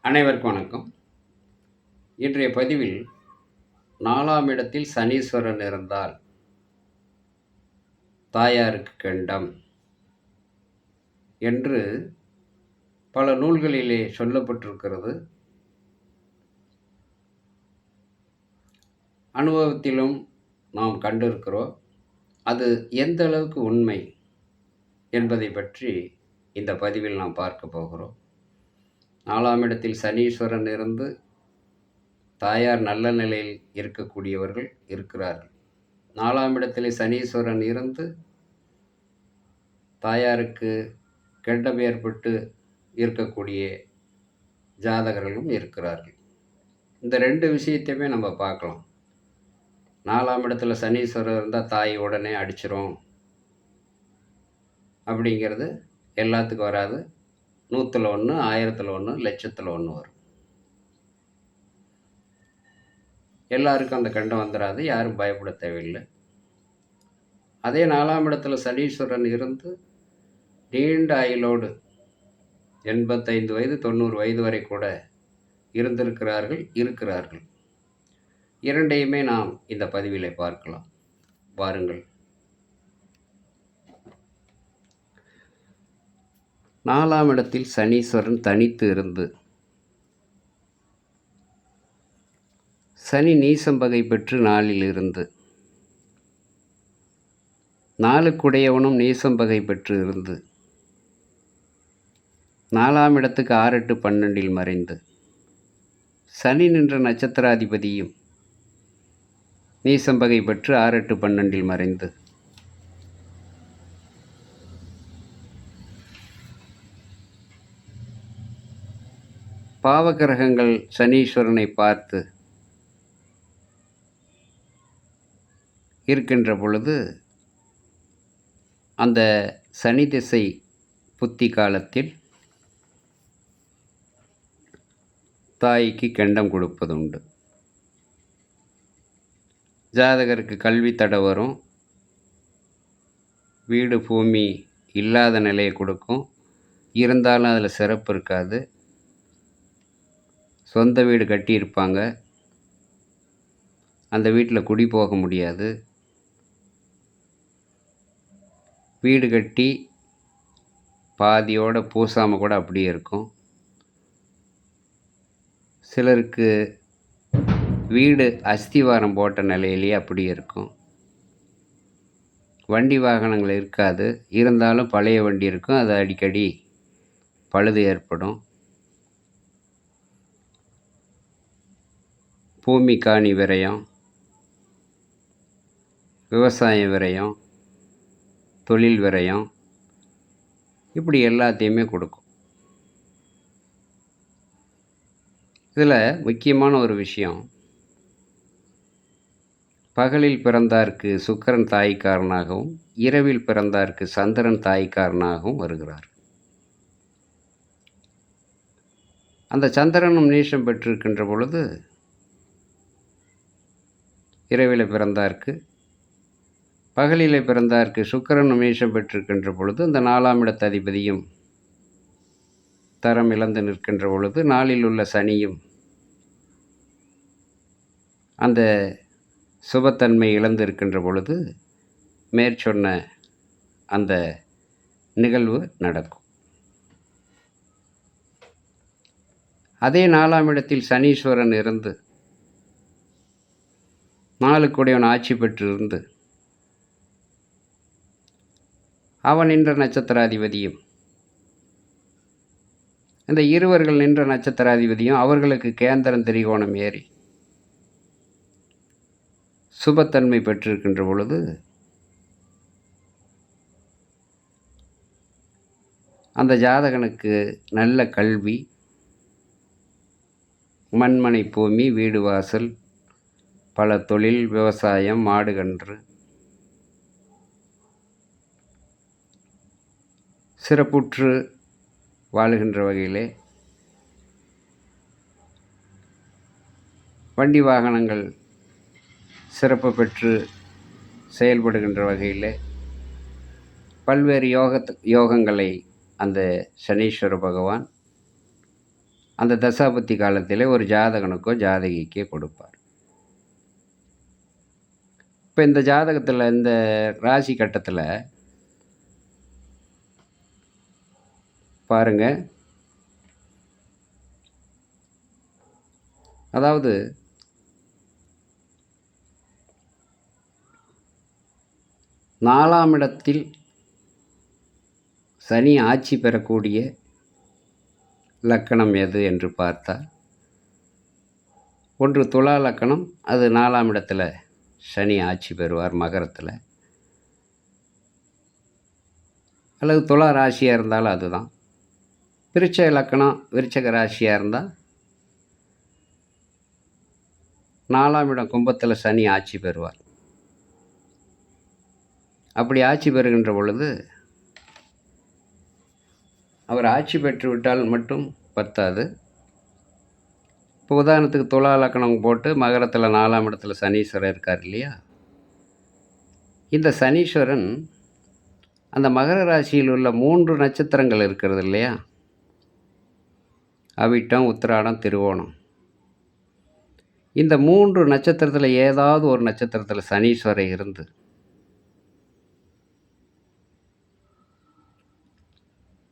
அனைவருக்கும் வணக்கம். இன்றைய பதிவில் 4ஆம் இடத்தில் சனீஸ்வரன் இருந்தால் தாயாருக்கு கெண்டம் என்று பல நூல்களிலே சொல்லப்பட்டிருக்கிறது. அனுபவத்திலும் நாம் கண்டிருக்கிறோம். அது எந்த அளவுக்கு உண்மை என்பதை பற்றி இந்த பதிவில் நாம் பார்க்க போகிறோம். 4ஆம் இடத்தில் சனீஸ்வரன் இருந்து தாயார் நல்ல நிலையில் இருக்கக்கூடியவர்கள் இருக்கிறார்கள். 4ஆம் இடத்திலே சனீஸ்வரன் இருந்து தாயாருக்கு கெண்டம் ஏற்பட்டு இருக்கக்கூடிய ஜாதகர்களும் இருக்கிறார்கள். இந்த 2 விஷயத்தையுமே நம்ம பார்க்கலாம். 4ஆம் இடத்துல சனீஸ்வரர் இருந்தால் தாய் உடனே அடிச்சிரும் அப்படிங்கிறது எல்லாத்துக்கும் வராது. 100ல் 1, 1000ல் 1, லட்சத்தில் 1 வரும். எல்லாருக்கும் அந்த கண்டம் வந்துடாது. யாரும் பயப்பட தேவையில்லை. அதே 4ஆம் இடத்துல சனீஸ்வரன் இருந்து நீண்ட ஆயுளோடு 85 வயது 90 வயது வரை கூட இருக்கிறார்கள். இரண்டையுமே நாம் இந்த பதிவிலே பார்க்கலாம். வாருங்கள். 4ஆம் இடத்தில் சனீஸ்வரன் தனித்து இருந்து சனி நீசம் பகை பெற்று 4ல் இருந்து 4க்குடையவனும் நீசம் பகை பெற்று இருந்து 4ஆம் இடத்துக்கு 6, 8, 12ல் மறைந்து சனி நின்ற நட்சத்திராதிபதியும் நீசம் பகை பெற்று 6, 8, 12ல் மறைந்து பாவகிரகங்கள் சனீஸ்வரனை பார்த்து இருக்கின்ற பொழுது அந்த சனி திசை புத்தி காலத்தில் தாய்க்கு கெண்டம் கொடுப்பது உண்டு. ஜாதகருக்கு கல்வி தடை வரும். வீடு பூமி இல்லாத நிலையை கொடுக்கும். இருந்தாலும் அதில் சிறப்பு இருக்காது. சொந்த வீடு கட்டியிருப்பாங்க, அந்த வீட்டில் குடி போக முடியாது. வீடு கட்டி பாதியோடு பூசாமல் கூட அப்படியே இருக்கும். சிலருக்கு வீடு அஸ்திவாரம் போட்ட நிலையிலேயே அப்படியே இருக்கும். வண்டி வாகனங்கள் இருக்காது. இருந்தாலும் பழைய வண்டி இருக்கும். அது அடிக்கடி பழுது ஏற்படும். பூமி காணி விரயம், விவசாய விரயம், தொழில் விரயம், இப்படி எல்லாத்தையுமே கொடுக்கும். இதில் முக்கியமான ஒரு விஷயம், பகலில் பிறந்தார்க்கு சுக்கிரன் தாய்க்காரனாகவும் இரவில் பிறந்தார்க்கு சந்திரன் தாய்க்காரனாகவும் வருகிறார். அந்த சந்திரனும் நீசம் பெற்றிருக்கின்ற பொழுது இரவில் பிறந்தார்க்கு, பகலிலே பிறந்தார்க்கு சுக்கிரனும் நீசம் பெற்றிருக்கின்ற பொழுது அந்த 4ஆம் இடத்து அதிபதியும் தரம் இழந்து நிற்கின்ற பொழுது 4ல் உள்ள சனியும் அந்த சுபத்தன்மை இழந்து இருக்கின்ற பொழுது மேற்சொன்ன அந்த நிகழ்வு நடக்கும். அதே 4ஆம் இடத்தில் சனீஸ்வரன் இருந்து 4க்குடையவன் ஆட்சி பெற்றிருந்து அவன் நின்ற நட்சத்திராதிபதியும் இந்த இருவர்கள் நின்ற நட்சத்திராதிபதியும் அவர்களுக்கு கேந்திரன் திரிகோணம் ஏறி சுபத்தன்மை பெற்றிருக்கின்ற பொழுது அந்த ஜாதகனுக்கு நல்ல கல்வி, மண்மனை பூமி, வீடு வாசல், பல தொழில், விவசாயம், மாடு கன்று, சிறப்புற்று வாழுகின்ற வகையிலே வண்டி வாகனங்கள் சிறப்பு பெற்று செயல்படுகின்ற வகையில் பல்வேறு யோகங்களை அந்த சனீஸ்வர பகவான் அந்த தசாபுத்தி காலத்திலே ஒரு ஜாதகனுக்கோ ஜாதகிக்கோ கொடுப்பார். இப்போ இந்த ஜாதகத்தில் இந்த ராசி கட்டத்தில் பாருங்க, அதாவது 4ஆம் இடத்தில் சனி ஆட்சி பெறக்கூடிய லக்கணம் எது என்று பார்த்தால், ஒன்று துலா லக்கணம், அது 4ஆம் இடத்துல சனி ஆட்சி பெறுவார் மகரத்தில், அல்லது துலா ராசியாக இருந்தாலும் அதுதான். விருச்சக லக்கணம் விருச்சக ராசியாக இருந்தால் 4ஆம் இடம் கும்பத்தில் சனி ஆட்சி பெறுவார். அப்படி ஆட்சி பெறுகின்ற பொழுது அவர் ஆட்சி பெற்று விட்டால் மட்டும் பத்தாது. இப்போ உதாரணத்துக்கு துலா லக்கணம் போட்டு மகரத்தில் 4ஆம் இடத்துல சனீஸ்வரன் இருக்கார் இல்லையா? இந்த சனீஸ்வரன் அந்த மகர ராசியில் உள்ள 3 நட்சத்திரங்கள் இருக்கிறது இல்லையா? அவிட்டம், உத்திராடம், திருவோணம். இந்த 3 நட்சத்திரத்தில் ஏதாவது ஒரு நட்சத்திரத்தில் சனீஸ்வரன் இருந்து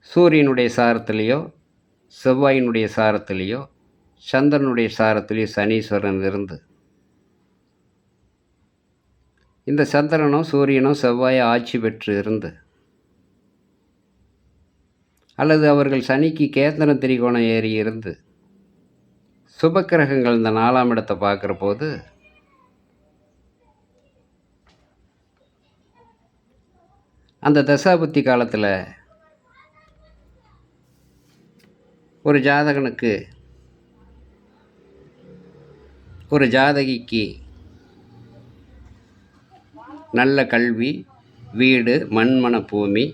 சூரியனுடைய சாரத்திலேயோ செவ்வாயினுடைய சாரத்திலேயோ சந்திரனுடைய சாரத்திலேயோ சனீஸ்வரன் இருந்து இந்த சந்திரனோ சூரியனோ செவ்வாயை ஆட்சி பெற்று இருந்து, அல்லது அவர்கள் சனிக்கு கேந்திர திரிகோணம் ஏறி இருந்து சுபக்கிரகங்கள் இந்த 4ஆம் இடத்தை பார்க்குற போது அந்த தசாபுத்தி காலத்தில் ஒரு ஜாதகனுக்கு ஒரு ஜாதகிக்கு நல்ல கல்வி, வீடு, மண்மன பூமி,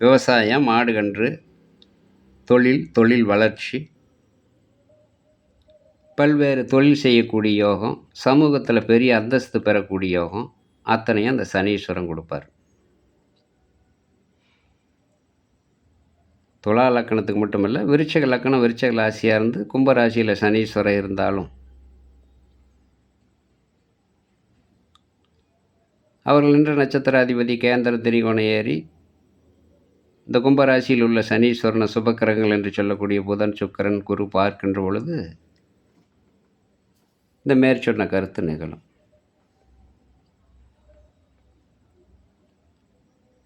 விவசாயம், மாடு கன்று, தொழில் வளர்ச்சி, பல்வேறு தொழில் செய்யக்கூடிய யோகம், சமூகத்தில் பெரிய அந்தஸ்து பெறக்கூடிய யோகம், அத்தனையும் அந்த சனீஸ்வரன் கொடுப்பார். துலா லக்கணத்துக்கு மட்டுமல்ல, விருச்சக லக்கணம் விருச்சக ராசியாக இருந்து கும்பராசியில் சனீஸ்வரன் இருந்தாலும் அவர்கள் நின்ற நட்சத்திராதிபதி கேந்திர திரிகோணம் ஏறி இந்த கும்பராசியில் உள்ள சனீஸ்வரனை சுபக்கிரகங்கள் என்று சொல்லக்கூடிய புதன், சுக்கிரன், குரு பார்க்கின்ற பொழுது இந்த மேற்சொன்ன கருத்து நிகழும்.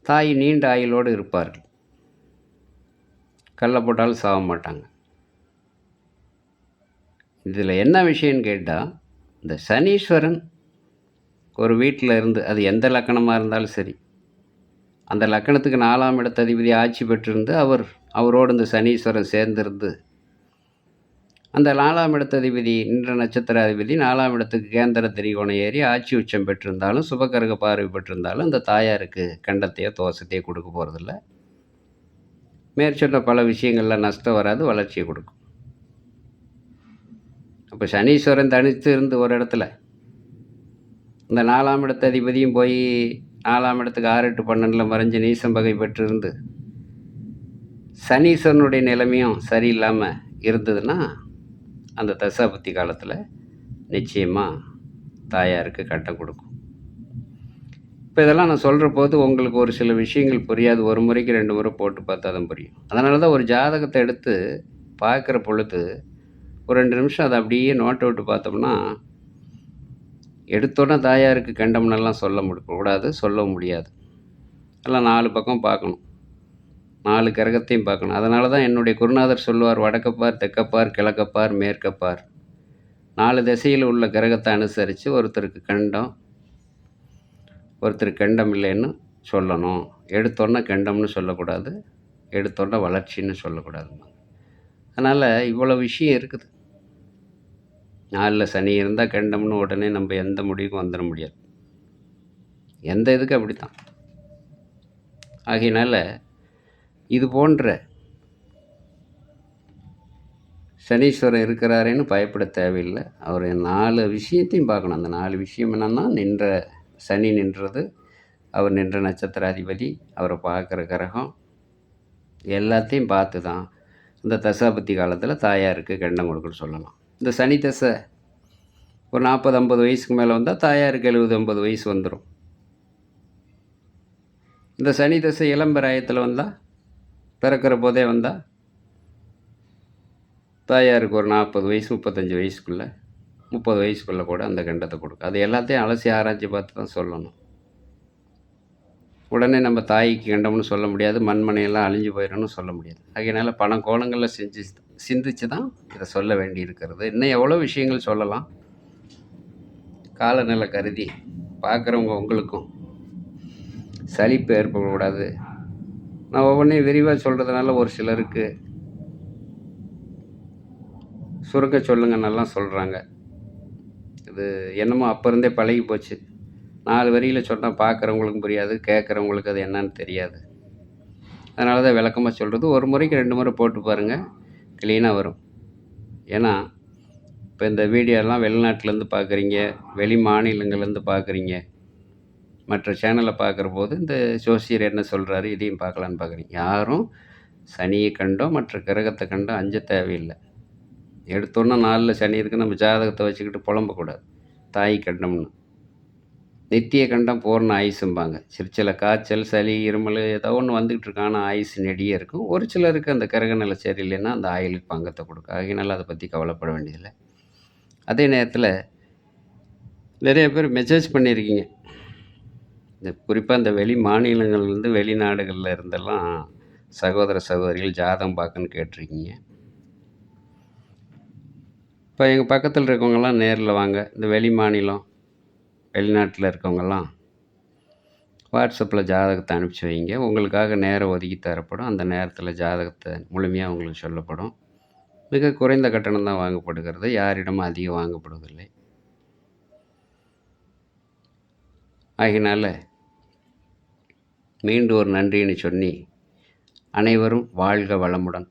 தாய் நீண்ட ஆயுளோடு இருப்பார்கள். கல்லை போட்டாலும் சாக மாட்டாங்க. இதில் என்ன விஷயம்னு கேட்டால், இந்த சனீஸ்வரன் ஒரு வீட்டில் இருந்து, அது எந்த லக்கணமாக இருந்தாலும் சரி, அந்த லக்கணத்துக்கு 4ஆம் இடத்ததிபதி ஆட்சி பெற்றிருந்து அவரோடு இந்த சனீஸ்வரன் சேர்ந்திருந்து அந்த 4ஆம் இடத்ததிபதி நின்ற நட்சத்திராதிபதி 4ஆம் இடத்துக்கு கேந்திர திரிகோணம் ஏறி ஆட்சி உச்சம் பெற்றிருந்தாலும் சுபகரக பார்வை பெற்றிருந்தாலும் இந்த தாயாருக்கு கண்டத்தையோ தோஷத்தையோ கொடுக்க போகிறதில்ல. மேற்சொன்ன பல விஷயங்களில் நஷ்டம் வராது, வளர்ச்சியை கொடுக்கும். அப்போ சனீஸ்வரன் தனித்து இருந்து ஒரு இடத்துல இந்த 4ஆம் இடத்து அதிபதியும் போய் 4ஆம் இடத்துக்கு 6, 8, 12 மறைஞ்சு நீசம் பகை பெற்றிருந்து சனீஸ்வரனுடைய நிலைமையும் சரியில்லாமல் இருந்ததுன்னா அந்த தசாபுத்தி காலத்தில் நிச்சயமாக தாயாருக்கு கட்டம் கொடுக்கும். இப்போ இதெல்லாம் நான் சொல்கிற போது உங்களுக்கு ஒரு சில விஷயங்கள் புரியாது. ஒரு முறைக்கு 2 முறை போட்டு பார்த்தா தான் புரியும். அதனால தான் ஒரு ஜாதகத்தை எடுத்து பார்க்குற பொழுது ஒரு 2 நிமிஷம் அதை அப்படியே நோட் அவுட்டு பார்த்தோம்னா, எடுத்தோன்னே தாயாருக்கு கண்டம்னெல்லாம் சொல்லவும் முடியாது. எல்லாம் 4 பக்கம் பார்க்கணும், 4 கிரகத்தையும் பார்க்கணும். அதனால தான் என்னுடைய குருநாதர் சொல்லுவார், வடக்கப்பார், தெற்கப்பார், கிழக்கப்பார், மேற்கப்பார், 4 திசையில் உள்ள கிரகத்தை அனுசரித்து ஒருத்தருக்கு கண்டம், ஒருத்தருக்கு கண்டம் இல்லைன்னு சொல்லணும். எடுத்தோன்னே கண்டம்னு சொல்லக்கூடாது, எடுத்தோன்னே வளர்ச்சின்னு சொல்லக்கூடாதுமா. அதனால் இவ்வளோ விஷயம் இருக்குது. 4ல் சனி இருந்தால் கண்டம்னு உடனே நம்ம எந்த முடிவுக்கும் வந்துட முடியாது. எந்த இதுக்கு அப்படி தான். ஆகையினால இது போன்ற சனீஸ்வரன் இருக்கிறாரேன்னு பயப்பட தேவையில்லை. அவர் 4 விஷயத்தையும் பார்க்கணும். அந்த 4 விஷயம் என்னென்னா, சனி நின்றது, அவர் நின்ற நட்சத்திராதிபதி, அவரை பார்க்குற கிரகம், எல்லாத்தையும் பார்த்து தான் இந்த தசாபத்தி காலத்தில் தாயாருக்கு கண்டம் கொடுக்குன்னு சொல்லலாம். இந்த சனி தசை ஒரு 40-50 வயசுக்கு மேலே வந்தால் தாயாருக்கு 70-80 வயசு வந்துடும். இந்த சனி தசை இளம் பிராயத்தில் வந்தால், பிறக்கிற போதே வந்தால் தாயாருக்கு ஒரு 40 வயசு 35 வயசுக்குள்ளே 30 வயசுக்குள்ளே கூட அந்த கண்டத்தை கொடுக்கும். அது எல்லாத்தையும் அலசி ஆராய்ச்சி பார்த்து தான் சொல்லணும். உடனே நம்ம தாய்க்கு கண்டம்னு சொல்ல முடியாது, மண்மனையெல்லாம் அழிஞ்சு போயிடும்னு சொல்ல முடியாது. அதனால் பல கோணங்களில் சிந்திச்சு தான் இதை சொல்ல வேண்டி இருக்கிறது. இன்னும் எவ்வளோ விஷயங்கள் சொல்லலாம். காலநிலை கருதி பார்க்குறவங்க உங்களுக்கும் சலிப்பு ஏற்படக்கூடாது. நான் ஒவ்வொன்றையும் விரிவாக சொல்கிறதுனால ஒரு சிலருக்கு சுருக்க சொல்லுங்கன்னெல்லாம் சொல்கிறாங்க. இது என்னமோ அப்போ இருந்தே பழகி போச்சு. 4 வரியில் சொன்னால் பார்க்குறவங்களுக்கும் புரியாது, கேட்குறவங்களுக்கு அது என்னன்னு தெரியாது. அதனால தான் விளக்கமாக சொல்கிறது. ஒரு முறைக்கு 2 முறை போட்டு பாருங்கள், க்ளீனாக வரும். ஏன்னா இப்போ இந்த வீடியோலாம் வெளிநாட்டிலேருந்து பார்க்குறீங்க, வெளி மாநிலங்கள்லேருந்து பார்க்குறீங்க, மற்ற சேனலை பார்க்குற போது இந்த ஜோசியர் என்ன சொல்கிறாரு இதையும் பார்க்கலான்னு பார்க்குறீங்க. யாரும் சனியை கண்டோ மற்ற கிரகத்தை கண்டோ அஞ்ச தேவையில்லை. எடுத்தோன்னா 4 சனி இருக்குது, நம்ம ஜாதகத்தை வச்சுக்கிட்டு புலம்பக்கூடாது. தாய் கண்டம்னு நித்திய கண்டம் பூர்ண ஆயுசும்பாங்க. சில காய்ச்சல், சளி, இருமல் ஏதோ ஒன்று வந்துக்கிட்டு இருக்கு. ஆனால் ஆயுசு நெடியே இருக்கும். ஒரு சிலருக்கு அந்த கிரக நிலை சரியில்லைன்னா அந்த ஆயுளுக்கு பங்கத்தை கொடுக்கும். அதனால அதை பற்றி கவலைப்பட வேண்டியதில்லை. அதே நேரத்தில் நிறைய பேர் மெசேஜ் பண்ணியிருக்கீங்க. இந்த குறிப்பாக இந்த வெளி மாநிலங்கள்லேருந்து வெளிநாடுகளில் இருந்தெல்லாம் சகோதர சகோதரிகள் ஜாதகம் பார்க்கன்னு கேட்டிருக்கீங்க. இப்போ எங்கள் பக்கத்தில் இருக்கவங்கெல்லாம் நேரில் வாங்க. இந்த வெளி மாநிலம் வெளிநாட்டில் இருக்கவங்கெல்லாம் வாட்ஸ்அப்பில் ஜாதகத்தை அனுப்பிச்சி வைங்க. உங்களுக்காக நேரம் ஒதுக்கி தரப்படும். அந்த நேரத்தில் ஜாதகத்தை முழுமையாக உங்களுக்கு சொல்லப்படும். மிக குறைந்த கட்டணம் தான் வாங்கப்படுகிறது, யாரிடமும் அதிகம் வாங்கப்படுவதில்லை. ஆகினால மீண்டும் ஒரு நன்றின்னு சொல்லி அனைவரும் வாழ்க வளமுடன்.